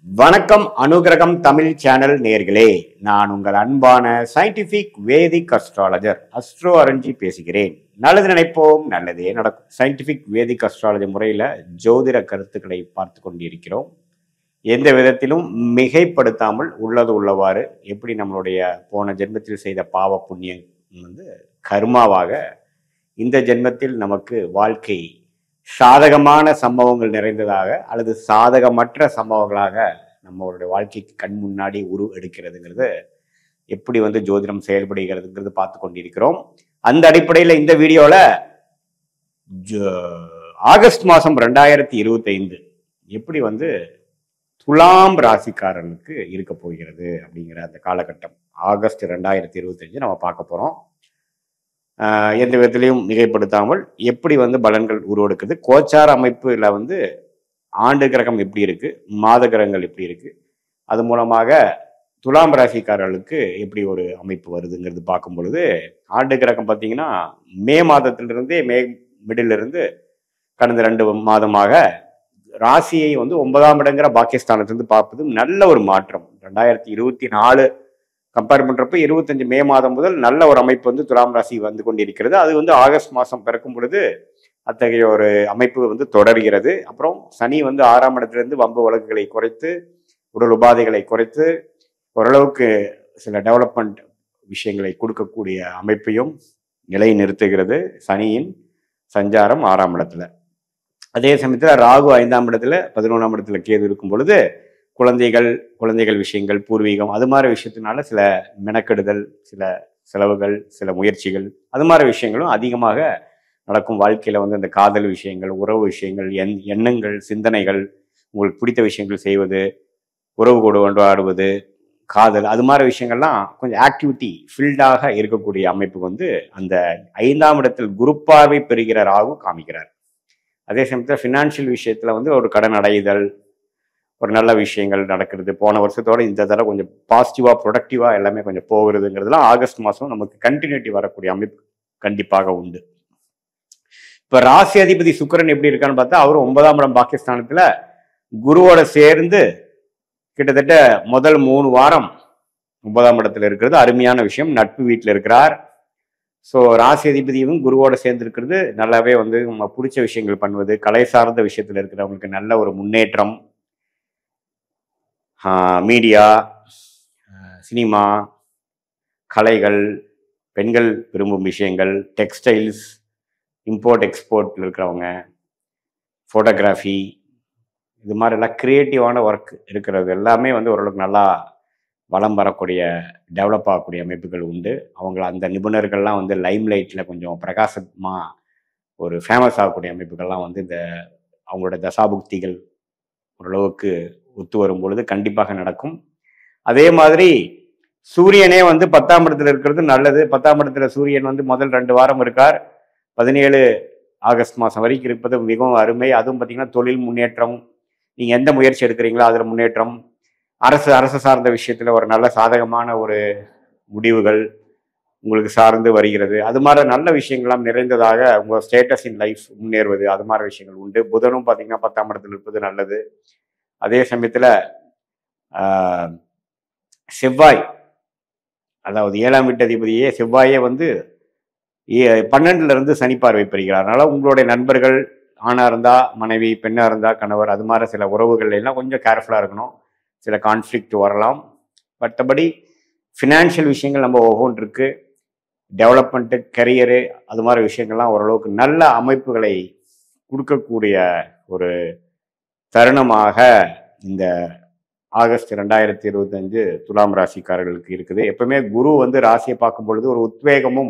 வணக்கம் அனுகிரகம் தமிழ் சேனல் நேர்களே, நான் உங்கள் அன்பான சயின்டிபிக் வேதிக் அஸ்ட்ராலஜர் அஸ்ட்ரோ அரஞ்சி பேசுகிறேன். நல்லது நினைப்போம், நல்லதே நடக்கும். சயின்டிபிக் வேதிக் அஸ்ட்ராலஜி முறையில ஜோதிட கருத்துக்களை பார்த்து கொண்டிருக்கிறோம். எந்த விதத்திலும் மிகைப்படுத்தாமல் உள்ளது உள்ளவாறு எப்படி நம்மளுடைய போன ஜென்மத்தில் செய்த பாவ புண்ணியம் கர்மாவாக இந்த ஜென்மத்தில் நமக்கு வாழ்க்கை சாதகமான சம்பவங்கள் நிறைந்ததாக அல்லது சாதகமற்ற சம்பவங்களாக நம்மளுடைய வாழ்க்கைக்கு கண் முன்னாடி எடுக்கிறதுங்கிறது எப்படி ஜோதிடம் செயல்படுகிறதுங்கிறது பார்த்து கொண்டிருக்கிறோம். அந்த அடிப்படையில் இந்த வீடியோல ஆகஸ்ட் மாதம் 2025 எப்படி துலாம் ராசிக்காரர்களுக்கு இருக்க போகிறது அப்படிங்கிற அந்த காலகட்டம் ஆகஸ்ட் 2025 நம்ம பார்க்க போறோம். எந்த விதத்திலையும் மிகைப்படுத்தாமல் எப்படி பலன்கள் உருவெடுக்குது, கோச்சார அமைப்புல ஆண்டு கிரகம் எப்படி இருக்கு, மாத கிரகங்கள் எப்படி இருக்கு, அது மூலமாக துலாம் ராசிக்காரர்களுக்கு எப்படி ஒரு அமைப்பு வருதுங்கிறது பார்க்கும் பொழுது, ஆண்டு கிரகம் பார்த்தீங்கன்னா மே மாதத்திலிருந்தே மிடில் இருந்து கடந்த 2 மாதமாக ராசியை 9ஆம் இடங்கிற பாக்கியஸ்தானத்திலிருந்து பார்ப்பது நல்ல ஒரு மாற்றம். 2024 கம்பேர் பண்றப்ப 25 மே மாதம் முதல் நல்ல ஒரு அமைப்பு துலாம் ராசி கொண்டிருக்கிறது. அது ஆகஸ்ட் மாதம் பிறக்கும் பொழுது அத்தகைய ஒரு அமைப்பு தொடர்கிறது. அப்புறம் சனி 6ஆம் இடத்திலிருந்து வம்பு வழக்குகளை குறைத்து, உடல் உபாதைகளை குறைத்து, ஓரளவுக்கு சில டெவலப்மெண்ட் விஷயங்களை கொடுக்கக்கூடிய அமைப்பையும் நிலை நிறுத்துகிறது சனியின் சஞ்சாரம் 6ஆம் இடத்துல. அதே சமயத்தில் ராகு 5ஆம் இடத்துல 11ஆம் இடத்துல கேது இருக்கும் பொழுது குழந்தைகள் விஷயங்கள், பூர்வீகம், அது மாதிரி விஷயத்தினால சில மெனக்கெடுதல், சில செலவுகள், சில முயற்சிகள், அது மாதிரி விஷயங்களும் அதிகமாக நடக்கும். வாழ்க்கையில இந்த காதல் விஷயங்கள், உறவு விஷயங்கள், எண்ணங்கள், சிந்தனைகள், உங்களுக்கு பிடித்த விஷயங்கள் செய்வது, உறவு கொண்டாடுவது, காதல், அது மாதிரி விஷயங்கள்லாம் கொஞ்சம் ஆக்டிவிட்டி ஃபீல்டாக இருக்கக்கூடிய அமைப்பு அந்த 5ஆம் இடத்தில் குரு பார்வை பெறுகிற ராகு காமிக்கிறார். அதே சமயத்தில் ஃபினான்ஷியல் விஷயத்துல ஒரு கடன் அடைதல், ஒரு நல்ல விஷயங்கள் நடக்கிறது. போன வருஷத்தோட இந்த தடவை கொஞ்சம் பாசிட்டிவா ப்ரொடக்டிவா எல்லாமே கொஞ்சம் போகிறதுங்கிறதுலாம் ஆகஸ்ட் மாதம் நமக்கு கண்டினியூட்டி வரக்கூடிய அமைப்பு கண்டிப்பாக உண்டு. இப்ப ராசி அதிபதி சுக்கிரன் எப்படி இருக்கான்னு பார்த்தா, அவரும் 9ஆம் இடம் பாகிஸ்தானத்துல குருவோட சேர்ந்து கிட்டத்தட்ட முதல் 3 வாரம் 9ஆம் இடத்துல இருக்கிறது அருமையான விஷயம். நட்பு வீட்டில் இருக்கிறார். ஸோ ராசி அதிபதியும் குருவோட சேர்ந்து இருக்கிறது நல்லாவே நம்ம பிடிச்ச விஷயங்கள் பண்ணுவது, கலை சார்ந்த விஷயத்துல இருக்கிறவங்களுக்கு நல்ல ஒரு முன்னேற்றம். மீடியா, சினிமா, கலைகள், பெண்கள் விரும்பும் விஷயங்கள், டெக்ஸ்டைல்ஸ், இம்போர்ட் எக்ஸ்போர்ட்ல இருக்கிறவங்க, ஃபோட்டோகிராஃபி, இது மாதிரி எல்லாம் கிரியேட்டிவான ஒர்க் இருக்கிறது எல்லாமே ஓரளவுக்கு நல்லா வளம் வரக்கூடிய, டெவலப் ஆகக்கூடிய அமைப்புகள் உண்டு. அவங்கள அந்த நிபுணர்கள்லாம் லைம் லைட்டில் கொஞ்சம் பிரகாசமாக ஒரு ஃபேமஸ் ஆகக்கூடிய அமைப்புகள்லாம் இந்த அவங்களோட தசாபுக்திகள் ஓரளவுக்கு ஒத்து வரும் பொழுது கண்டிப்பாக நடக்கும். அதே மாதிரி சூரியனே 10ஆம் இடத்துல இருக்கிறது நல்லது. 10ஆம் இடத்துல சூரியன் முதல் 2 வாரம் இருக்கார். 17 ஆகஸ்ட் மாதம் வரைக்கும் இருப்பது மிகவும் அருமை. அதுவும் பார்த்தீங்கன்னா தொழில் முன்னேற்றம், நீங்கள் எந்த முயற்சி எடுக்கிறீங்களோ அதில் முன்னேற்றம், அரசு சார்ந்த விஷயத்தில் ஒரு நல்ல சாதகமான ஒரு முடிவுகள் உங்களுக்கு சார்ந்து வருகிறது. அது மாதிரி நல்ல விஷயங்கள்லாம் நிறைந்ததாக உங்கள் ஸ்டேட்டஸ் இன் லைஃப் முன்னேறுவது, அது மாதிரி விஷயங்கள் உண்டு. புதனும் பார்த்தீங்கன்னா 10ஆம் இடத்துல இருப்பது நல்லது. அதே சமயத்தில் செவ்வாய், அதாவது 7ஆம் வீட்டு அதிபதியே செவ்வாயே 12ல இருந்து சனி பார்வை பெறுகிறார். அதனால உங்களுடைய நண்பர்கள், ஆணா இருந்தா மனைவி, பெண்ணா இருந்தா கணவர், அது மாதிரி சில உறவுகள் எல்லாம் கொஞ்சம் கேர்ஃபுல்லா இருக்கணும். சில கான்ஃப்ளிக்ட் வரலாம். மற்றபடி ஃபினான்ஷியல் விஷயங்கள் நம்ம ஒவ்வொன்று இருக்கு. டெவலப்மெண்ட்டு, கரியரு, அது மாதிரி விஷயங்கள்லாம் ஓரளவுக்கு நல்ல அமைப்புகளை கொடுக்கக்கூடிய ஒரு தருணமாக இந்த ஆகஸ்ட் 2025 துலாம் ராசிக்காரர்களுக்கு இருக்குது. எப்பவுமே குரு ராசியை பார்க்கும் பொழுது ஒரு உத்வேகமும்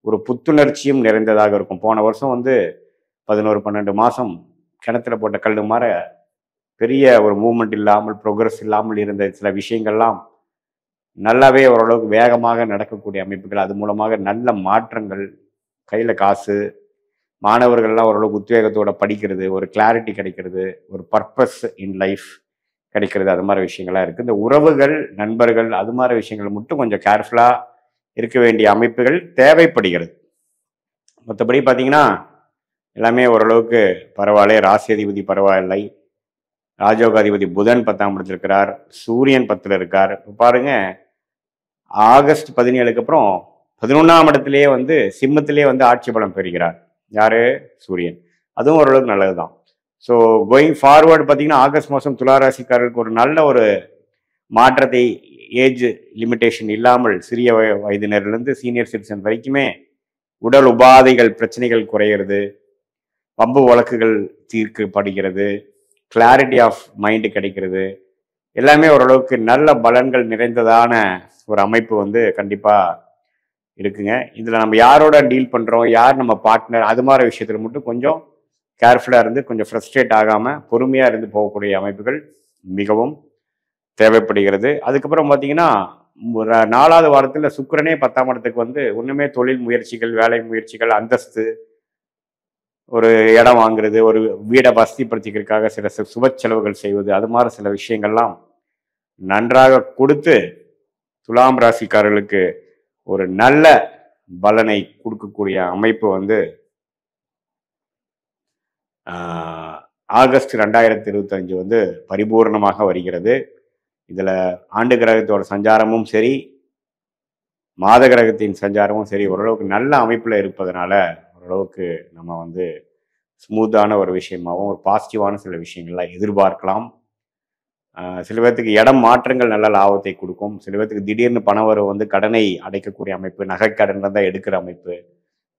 ஒரு புத்துணர்ச்சியும் நிறைந்ததாக இருக்கும். போன வருஷம் 11-12 மாதம் கிணத்துல போட்ட கல் மாதிரி பெரிய ஒரு மூவ்மெண்ட் இல்லாமல், ப்ரோக்ரஸ் இல்லாமல் இருந்த சில விஷயங்கள்லாம் நல்லாவே ஓரளவுக்கு வேகமாக நடக்கக்கூடிய அமைப்புகள், அது மூலமாக நல்ல மாற்றங்கள், கையில் காசு, மாணவர்கள்லாம் ஓரளவுக்கு உத்வேகத்தோட படிக்கிறது, ஒரு கிளாரிட்டி கிடைக்கிறது, ஒரு பர்பஸ் இன் லைஃப் கிடைக்கிறது, அது மாதிரி விஷயங்கள்லாம் இருக்குது. இந்த உறவுகள், நண்பர்கள், அது மாதிரி விஷயங்கள் மட்டும் கொஞ்சம் கேர்ஃபுல்லாக இருக்க வேண்டிய அமைப்புகள் தேவைப்படுகிறது. மற்றபடி பார்த்தீங்கன்னா எல்லாமே ஓரளவுக்கு பரவாயில்லை. ராசி அதிபதி பரவாயில்லை. ராஜயோகாதிபதி புதன் 10ஆம் இடத்துல இருக்கிறார், சூரியன் 10ல் இருக்கார். இப்போ பாருங்க, ஆகஸ்ட் 17க்கு அப்புறம் 11ஆம் இடத்திலேயே வந்து சிம்மத்திலே வந்து ஆட்சி பலம் பெறுகிறார். யாரு? சூரியன். அதுவும் ஓரளவுக்கு நல்லது தான். ஸோ கோயிங் ஃபார்வர்டு பார்த்தீங்கன்னா, ஆகஸ்ட் மாதம் துளாராசிக்காரர்களுக்கு ஒரு நல்ல ஒரு மாற்றத்தை, ஏஜ் லிமிட்டேஷன் இல்லாமல் சிறிய வயதினர்லேருந்து சீனியர் சிட்டிசன் வரைக்குமே உடல் உபாதைகள் பிரச்சனைகள் குறையிறது, வம்பு வழக்குகள் தீர்க்கப்படுகிறது, கிளாரிட்டி ஆஃப் மைண்டு கிடைக்கிறது, எல்லாமே ஓரளவுக்கு நல்ல பலன்கள் நிறைந்ததான ஒரு அமைப்பு வந்து கண்டிப்பாக இருக்குங்க. இதில் நம்ம யாரோட டீல் பண்ணுறோம், யார் நம்ம பார்ட்னர், அது மாதிரி விஷயத்தில் மட்டும் கொஞ்சம் கேர்ஃபுல்லாக இருந்து கொஞ்சம் ஃப்ரஸ்ட்ரேட் ஆகாமல் பொறுமையாக இருந்து போகக்கூடிய அமைப்புகள் மிகவும் தேவைப்படுகிறது. அதுக்கப்புறம் பார்த்தீங்கன்னா, ஒரு 4வது வாரத்தில் சுக்கிரனே 10ஆம் இடத்துக்கு வந்து ஒன்றுமே தொழில் முயற்சிகள், வேலை முயற்சிகள், அந்தஸ்து, ஒரு இடம் வாங்குறது, ஒரு வீடை வசதிப்படுத்திக்கிறதுக்காக சில சுப செலவுகள் செய்வது, அது மாதிரி சில விஷயங்கள்லாம் நன்றாக கொடுத்து துலாம் ராசிக்காரர்களுக்கு ஒரு நல்ல பலனை கொடுக்கக்கூடிய அமைப்பு வந்து ஆகஸ்ட் 2025 வந்து பரிபூர்ணமாக வருகிறது. இதில் ஆண்டு கிரகத்தோட சஞ்சாரமும் சரி, மாத கிரகத்தின் சஞ்சாரமும் சரி, ஓரளவுக்கு நல்ல அமைப்பில் இருப்பதனால ஓரளவுக்கு நம்ம வந்து ஸ்மூத்தான ஒரு விஷயமாகவும் ஒரு பாசிட்டிவான சில விஷயங்கள்லாம் எதிர்பார்க்கலாம். சில பேர்த்துக்கு இடம் மாற்றங்கள் நல்ல லாபத்தை கொடுக்கும். சில பேர்த்துக்கு திடீர்னு பண வரவு வந்து கடனை அடைக்கக்கூடிய அமைப்பு, நகைக்கடன் தான் எடுக்கிற அமைப்பு,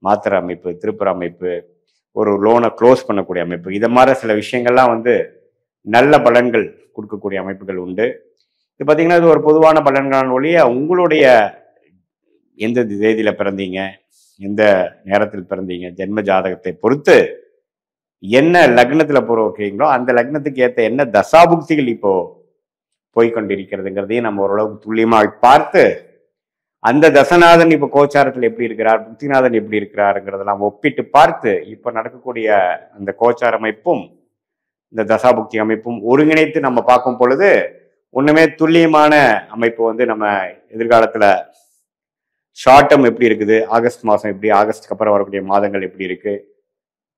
மாத்திர அமைப்பு, திருப்புற அமைப்பு, ஒரு லோனை க்ளோஸ் பண்ணக்கூடிய அமைப்பு, இதை மாதிரி சில விஷயங்கள்லாம் வந்து நல்ல பலன்கள் கொடுக்கக்கூடிய அமைப்புகள் உண்டு. இது பார்த்தீங்கன்னா, இது ஒரு பொதுவான பலன்களான ஒழிய உங்களுடைய எந்த தேதியில் பிறந்தீங்க, எந்த நேரத்தில் பிறந்தீங்க, ஜென்ம ஜாதகத்தை பொறுத்து என்ன லக்னத்தில் வைக்கிறீங்களோ அந்த லக்னத்துக்கு ஏற்ற என்ன தசாபுக்திகள் இப்போ போய்கொண்டிருக்கிறதுங்கிறதையும் நம்ம ஓரளவுக்கு துல்லியமாக பார்த்து, அந்த தசநாதன் இப்போ கோச்சாரத்தில் எப்படி இருக்கிறார், புக்திநாதன் எப்படி இருக்கிறாருங்கிறதெல்லாம் ஒப்பிட்டு பார்த்து இப்போ நடக்கக்கூடிய அந்த கோச்சார அமைப்பும் இந்த தசாபுக்தி அமைப்பும் ஒருங்கிணைத்து நம்ம பார்க்கும் பொழுது ஒண்ணுமே துல்லியமான அமைப்பு வந்து நம்ம எதிர்காலத்துல ஷார்ட் டேர்ம் எப்படி இருக்குது, ஆகஸ்ட் மாதம் எப்படி, ஆகஸ்டுக்கு அப்புறம் வரக்கூடிய மாதங்கள் எப்படி இருக்கு,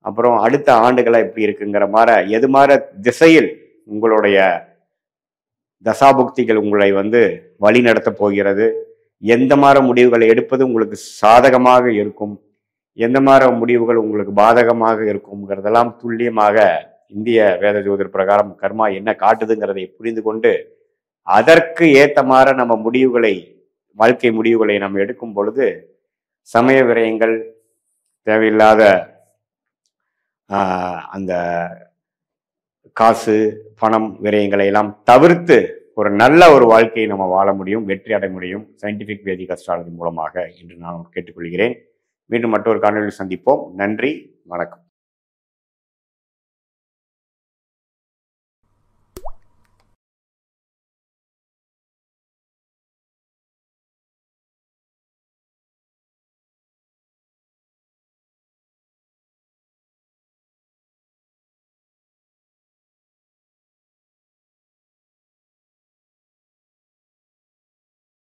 அப்புறம் அடுத்த ஆண்டுகளாக எப்படி இருக்குங்கிற மாதிரி எது மாதிரி திசையில் உங்களுடைய தசாபுக்திகள் உங்களை வந்து வழி நடத்த போகிறது, எந்த மாதிரி முடிவுகளை எடுப்பது உங்களுக்கு சாதகமாக இருக்கும், எந்த மாதிரி முடிவுகள் உங்களுக்கு பாதகமாக இருக்கும்ங்கிறதெல்லாம் துல்லியமாக இந்திய வேத ஜோதிடர் பிரகாரம் கர்மா என்ன காட்டுதுங்கிறதை புரிந்து கொண்டு அதற்கு ஏற்ற மாதிரி நம்ம முடிவுகளை, வாழ்க்கை முடிவுகளை நம்ம எடுக்கும் பொழுது சமய விரயங்கள், தேவையில்லாத அந்த காசு பணம் விரயங்களை எல்லாம் தவிர்த்து ஒரு நல்ல ஒரு வாழ்க்கையை நம்ம வாழ முடியும், வெற்றி அடைய முடியும் சயின்டிஃபிக் வேதிக் அஸ்ட்ராலஜி மூலமாக என்று நான் கேட்டுக்கொள்கிறேன். மீண்டும் மற்றொரு காணொலியில் சந்திப்போம். நன்றி, வணக்கம்.